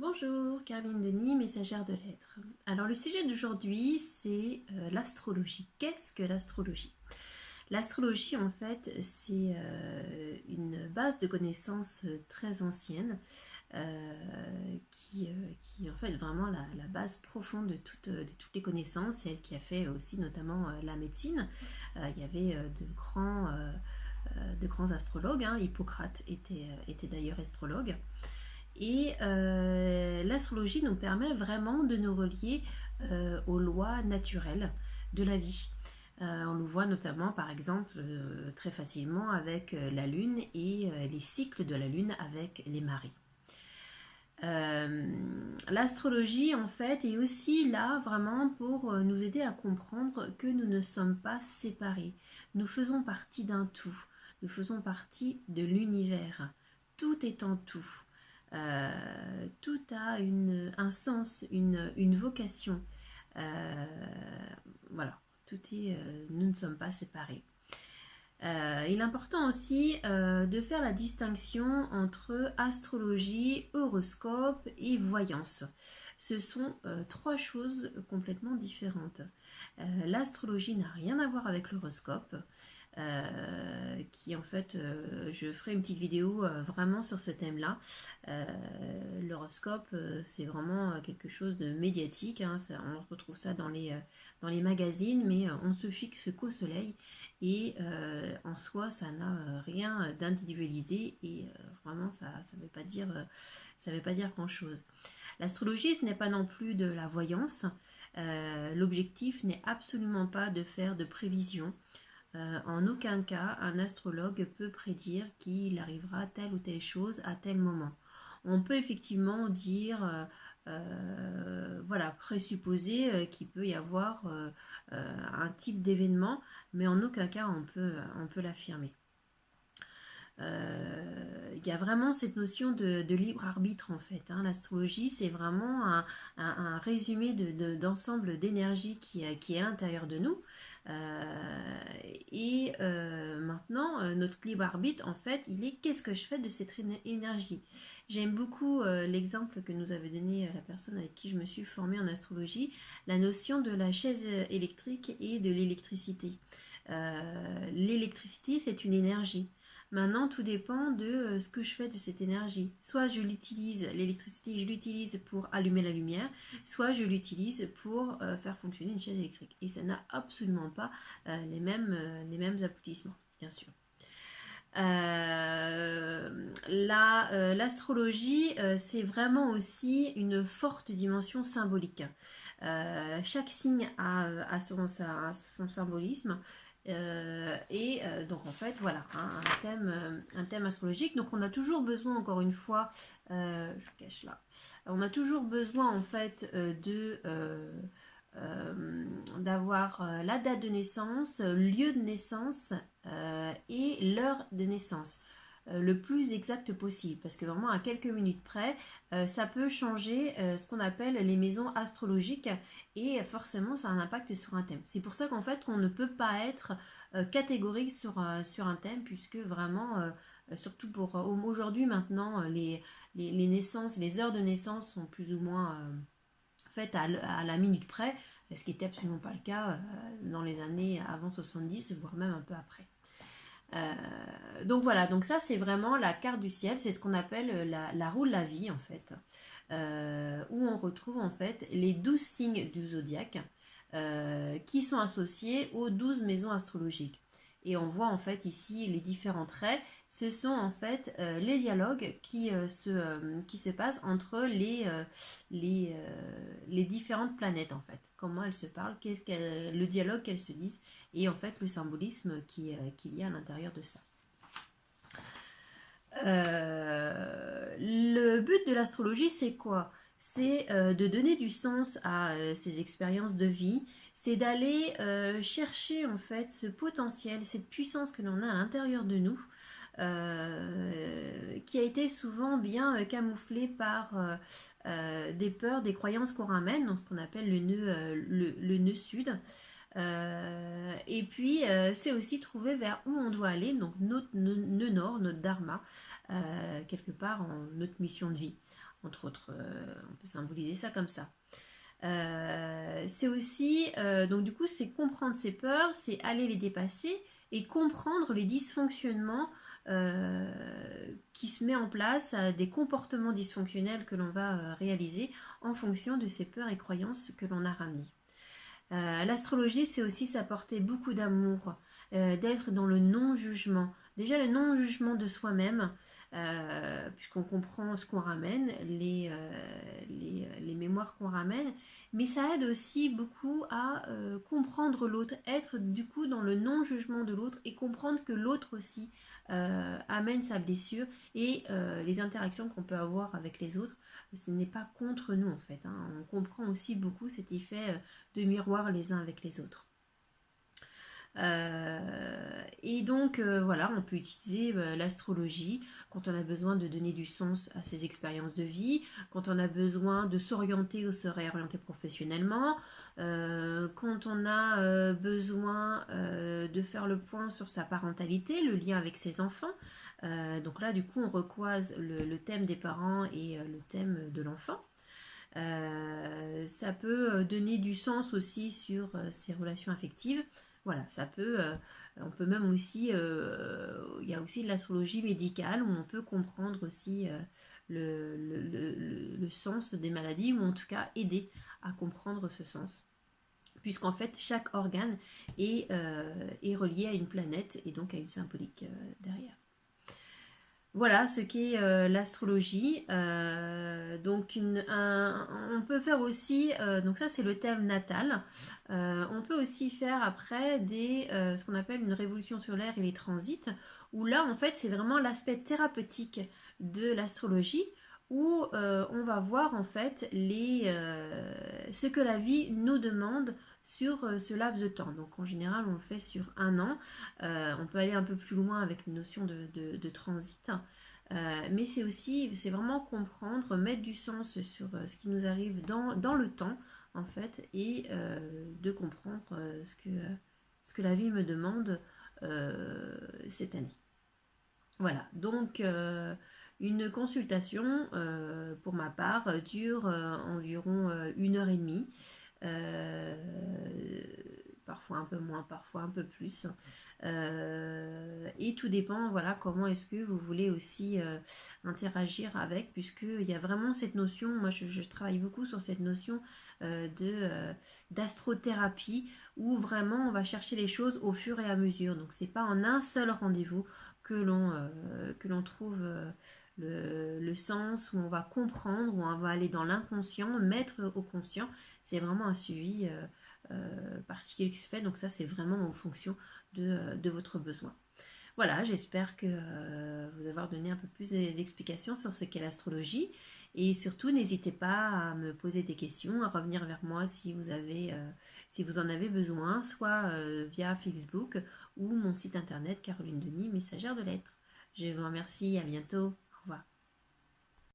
Bonjour, Caroline Denis, messagère de lettres. Alors le sujet d'aujourd'hui, c'est l'astrologie. Qu'est-ce que l'astrologie? L'astrologie, en fait, c'est une base de connaissances très ancienne qui est en fait vraiment la base profonde de toutes les connaissances. C'est elle qui a fait aussi notamment la médecine. Il y avait de grands astrologues, hein. Hippocrate était d'ailleurs astrologue. Et l'astrologie nous permet vraiment de nous relier aux lois naturelles de la vie. On le voit notamment par exemple très facilement avec la lune et les cycles de la lune avec les marées. L'astrologie en fait est aussi là vraiment pour nous aider à comprendre que nous ne sommes pas séparés. Nous faisons partie d'un tout. Nous faisons partie de l'univers. Tout est en tout. Tout a un sens, une vocation. Voilà, nous ne sommes pas séparés. Il est important aussi de faire la distinction entre astrologie, horoscope et voyance. Ce sont trois choses complètement différentes. L'astrologie n'a rien à voir avec l'horoscope. Qui en fait, je ferai une petite vidéo vraiment sur ce thème-là. L'horoscope, c'est vraiment quelque chose de médiatique, hein, on retrouve ça dans les magazines, mais on se fixe qu'au soleil et en soi, ça n'a rien d'individualisé et vraiment, ça ne veut pas dire grand-chose. L'astrologie, ce n'est pas non plus de la voyance. L'objectif n'est absolument pas de faire de prévisions. En aucun cas, un astrologue peut prédire qu'il arrivera telle ou telle chose à tel moment. On peut effectivement dire, voilà, présupposer qu'il peut y avoir un type d'événement, mais en aucun cas on peut l'affirmer. Il y a vraiment cette notion de libre arbitre en fait, hein. L'astrologie, c'est vraiment un résumé d'ensemble d'énergie qui est à l'intérieur de nous. Maintenant, notre libre arbitre, en fait, il est qu'est-ce que je fais de cette énergie. J'aime beaucoup l'exemple que nous avait donné la personne avec qui je me suis formée en astrologie, la notion de la chaise électrique et de l'électricité. L'électricité, c'est une énergie. Maintenant, tout dépend de ce que je fais de cette énergie. Soit je l'utilise, l'électricité, je l'utilise pour allumer la lumière, soit je l'utilise pour faire fonctionner une chaise électrique. Et ça n'a absolument pas les mêmes aboutissements, bien sûr. L'astrologie, c'est vraiment aussi une forte dimension symbolique. Chaque signe a son symbolisme. Donc en fait voilà, hein, un thème astrologique. Donc on a toujours besoin, encore une fois, je cache là, on a toujours besoin en fait d'avoir la date de naissance, lieu de naissance et l'heure de naissance. Le plus exact possible, parce que vraiment à quelques minutes près, ça peut changer ce qu'on appelle les maisons astrologiques et forcément ça a un impact sur un thème. C'est pour ça qu'en fait on ne peut pas être catégorique sur un thème, puisque vraiment, surtout pour aujourd'hui maintenant, les naissances, les heures de naissance sont plus ou moins faites à la minute près, ce qui n'était absolument pas le cas dans les années avant 70, voire même un peu après. Donc voilà, donc ça c'est vraiment la carte du ciel, c'est ce qu'on appelle la roue de la vie en fait, où on retrouve en fait les 12 signes du zodiaque qui sont associés aux 12 maisons astrologiques. Et on voit en fait ici les différents traits, ce sont en fait les dialogues qui se passent entre les différentes planètes en fait. Comment elles se parlent, le dialogue qu'elles se disent et en fait le symbolisme qu'il y a à l'intérieur de ça. Le but de l'astrologie, c'est quoi? C'est de donner du sens à ces expériences de vie, c'est d'aller chercher en fait ce potentiel, cette puissance que l'on a à l'intérieur de nous, qui a été souvent bien camouflée par des peurs, des croyances qu'on ramène, dans ce qu'on appelle le nœud sud. Et puis c'est aussi trouver vers où on doit aller, donc notre nœud nord, notre dharma, quelque part en notre mission de vie. entre autres. On peut symboliser ça comme ça. C'est aussi, donc du coup, c'est comprendre ses peurs, c'est aller les dépasser et comprendre les dysfonctionnements qui se met en place, des comportements dysfonctionnels que l'on va réaliser en fonction de ces peurs et croyances que l'on a ramenées. L'astrologie, c'est aussi s'apporter beaucoup d'amour, d'être dans le non-jugement. Déjà le non-jugement de soi-même, puisqu'on comprend ce qu'on ramène, les mémoires qu'on ramène, mais ça aide aussi beaucoup à comprendre l'autre, être du coup dans le non-jugement de l'autre et comprendre que l'autre aussi amène sa blessure et les interactions qu'on peut avoir avec les autres, ce n'est pas contre nous en fait. Hein. On comprend aussi beaucoup cet effet de miroir les uns avec les autres. Et donc voilà, on peut utiliser l'astrologie quand on a besoin de donner du sens à ses expériences de vie, quand on a besoin de s'orienter ou se réorienter professionnellement, quand on a besoin de faire le point sur sa parentalité, le lien avec ses enfants. Donc là, du coup, on recroise le thème des parents et le thème de l'enfant. Ça peut donner du sens aussi sur ses relations affectives. Voilà, ça peut, on peut même aussi, il y a aussi de l'astrologie médicale où on peut comprendre aussi le sens des maladies ou en tout cas aider à comprendre ce sens. Puisqu'en fait, chaque organe est relié à une planète et donc à une symbolique derrière. Voilà ce qu'est l'astrologie. Donc on peut faire aussi, donc ça c'est le thème natal. On peut aussi faire après ce qu'on appelle une révolution solaire et les transits, où là en fait c'est vraiment l'aspect thérapeutique de l'astrologie, où on va voir en fait ce que la vie nous demande sur ce laps de temps. Donc en général on le fait sur un an. On peut aller un peu plus loin avec les notions de transit. Mais c'est vraiment comprendre, mettre du sens sur ce qui nous arrive dans le temps en fait et de comprendre ce que la vie me demande cette année. Voilà, donc une consultation pour ma part dure environ 1 heure et demie. Parfois un peu moins, parfois un peu plus. Et tout dépend, voilà, comment est-ce que vous voulez aussi interagir avec, puisqu'il y a vraiment cette notion, moi je travaille beaucoup sur cette notion d'astrothérapie, où vraiment on va chercher les choses au fur et à mesure. Donc c'est pas en un seul rendez-vous que l'on trouve le sens, où on va comprendre, où on va aller dans l'inconscient, mettre au conscient. C'est vraiment un suivi particulier qui se fait, donc ça c'est vraiment en fonction de votre besoin. Voilà, j'espère que vous avoir donné un peu plus d'explications sur ce qu'est l'astrologie, et surtout n'hésitez pas à me poser des questions, à revenir vers moi si vous en avez besoin, soit via Facebook ou mon site internet Caroline Denis, messagère de lettres. Je vous remercie, à bientôt.